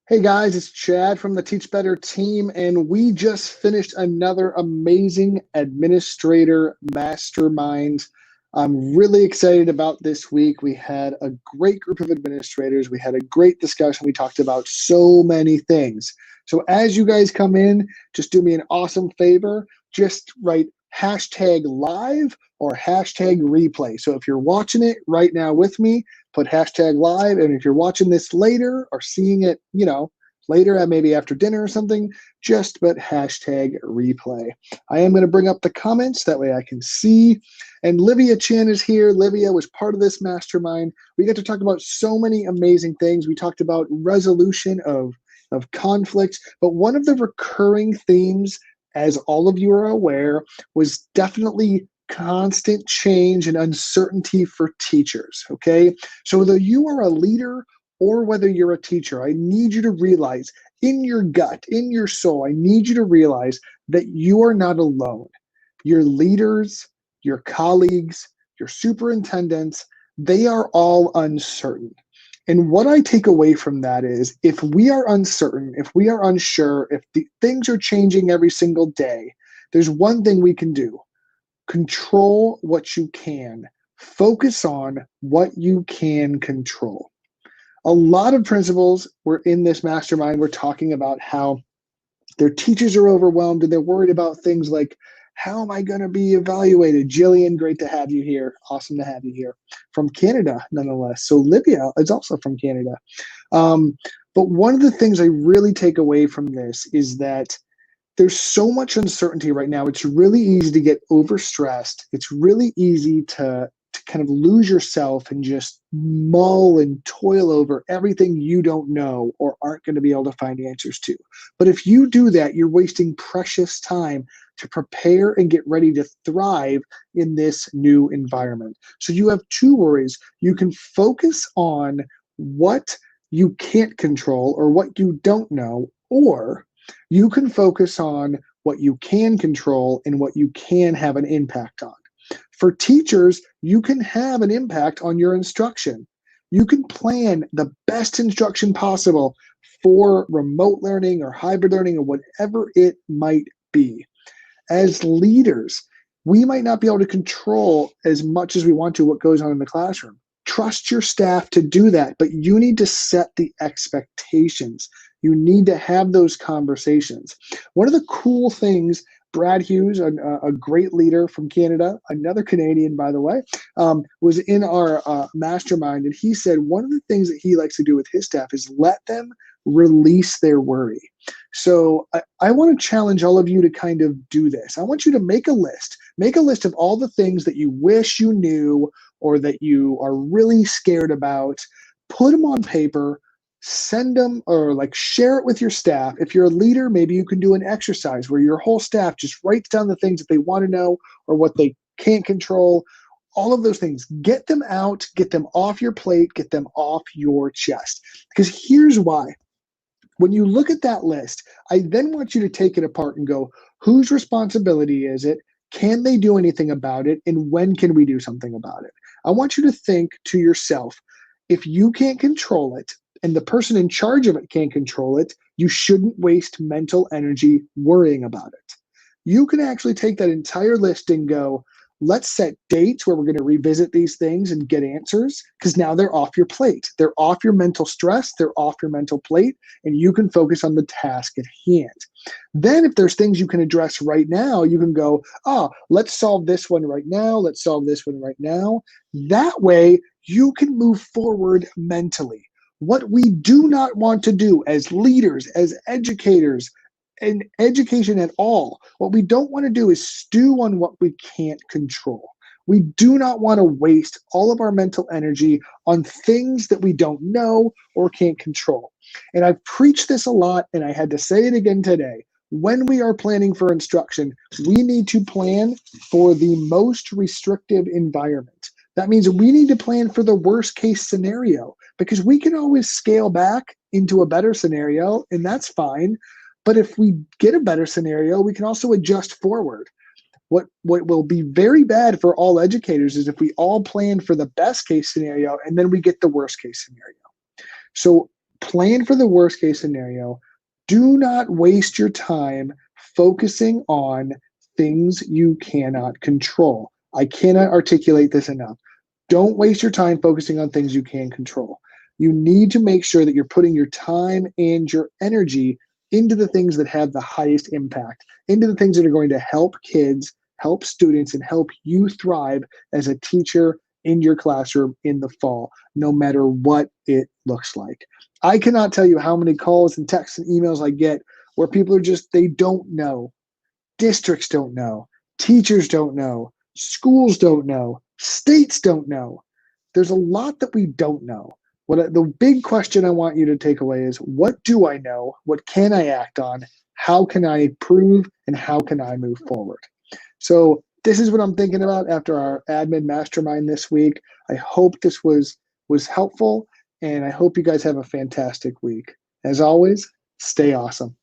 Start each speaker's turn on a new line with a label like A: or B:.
A: Hey guys, it's Chad from the Teach Better team, and we just finished another amazing administrator mastermind. I'm really excited about this week. We had a great group of administrators. We had a great discussion. We talked about so many things. So as you guys come in, just do me an awesome favor. Just write hashtag live or hashtag replay. So if you're watching it right now with me, put hashtag live. And if you're watching this later or seeing it, later, maybe after dinner or something, just put hashtag replay. I am going to bring up the comments. That way I can see. And Livia Chan is here. Livia was part of this mastermind. We got to talk about so many amazing things. We talked about resolution of conflicts. But one of the recurring themes, as all of you are aware, was definitely constant change and uncertainty for teachers, okay? So whether you are a leader or whether you're a teacher, I need you to realize in your gut, in your soul, I need you to realize that you are not alone. Your leaders, your colleagues, your superintendents, they are all uncertain. And what I take away from that is if we are uncertain, if we are unsure, if the things are changing every single day, there's one thing we can do. Control what you can. Focus on what you can control. A lot of principals were in this mastermind. We're talking about how their teachers are overwhelmed and they're worried about things like, how am I going to be evaluated? Jillian, great to have you here. Awesome to have you here from Canada, nonetheless. So Livia is also from Canada. But one of the things I really take away from this is that there's so much uncertainty right now. It's really easy to get overstressed. It's really easy to kind of lose yourself and just mull and toil over everything you don't know or aren't going to be able to find answers to. But if you do that, you're wasting precious time to prepare and get ready to thrive in this new environment. So you have two worries. You can focus on what you can't control or what you don't know, or you can focus on what you can control and what you can have an impact on. For teachers, you can have an impact on your instruction. You can plan the best instruction possible for remote learning or hybrid learning or whatever it might be. As leaders, we might not be able to control as much as we want to what goes on in the classroom. Trust your staff to do that, but you need to set the expectations. You need to have those conversations. One of the cool things, Brad Hughes, a great leader from Canada, another Canadian, by the way, was in our mastermind. And he said one of the things that he likes to do with his staff is let them release their worry. So I want to challenge all of you to kind of do this. I want you to make a list. Make a list of all the things that you wish you knew or that you are really scared about. Put them on paper. Send them or share it with your staff. If you're a leader, maybe you can do an exercise where your whole staff just writes down the things that they want to know or what they can't control. All of those things, get them out, get them off your plate, get them off your chest. Because here's why. When you look at that list, I then want you to take it apart and go, whose responsibility is it? Can they do anything about it? And when can we do something about it? I want you to think to yourself, if you can't control it, and the person in charge of it can't control it, you shouldn't waste mental energy worrying about it. You can actually take that entire list and go, let's set dates where we're going to revisit these things and get answers, because now they're off your plate. They're off your mental stress. They're off your mental plate, and you can focus on the task at hand. Then if there's things you can address right now, you can go, let's solve this one right now. Let's solve this one right now. That way you can move forward mentally. What we do not want to do as leaders, as educators, in education at all, what we don't want to do is stew on what we can't control. We do not want to waste all of our mental energy on things that we don't know or can't control. And I've preached this a lot, and I had to say it again today. When we are planning for instruction, we need to plan for the most restrictive environment. That means we need to plan for the worst case scenario, because we can always scale back into a better scenario, and that's fine. But if we get a better scenario, we can also adjust forward. What will be very bad for all educators is if we all plan for the best case scenario and then we get the worst case scenario. So Plan for the worst case scenario. Do not waste your time focusing on things you cannot control. I cannot articulate this enough. Don't waste your time focusing on things you can control. You need to make sure that you're putting your time and your energy into the things that have the highest impact, into the things that are going to help kids, help students, and help you thrive as a teacher in your classroom in the fall, no matter what it looks like. I cannot tell you how many calls and texts and emails I get where people are just, they don't know. Districts don't know. Teachers don't know. Schools don't know. States don't know. There's a lot that we don't know. The big question I want you to take away is, what do I know? What can I act on? How can I improve? And how can I move forward? So this is what I'm thinking about after our admin mastermind this week. I hope this was helpful, and I hope you guys have a fantastic week. As always, stay awesome.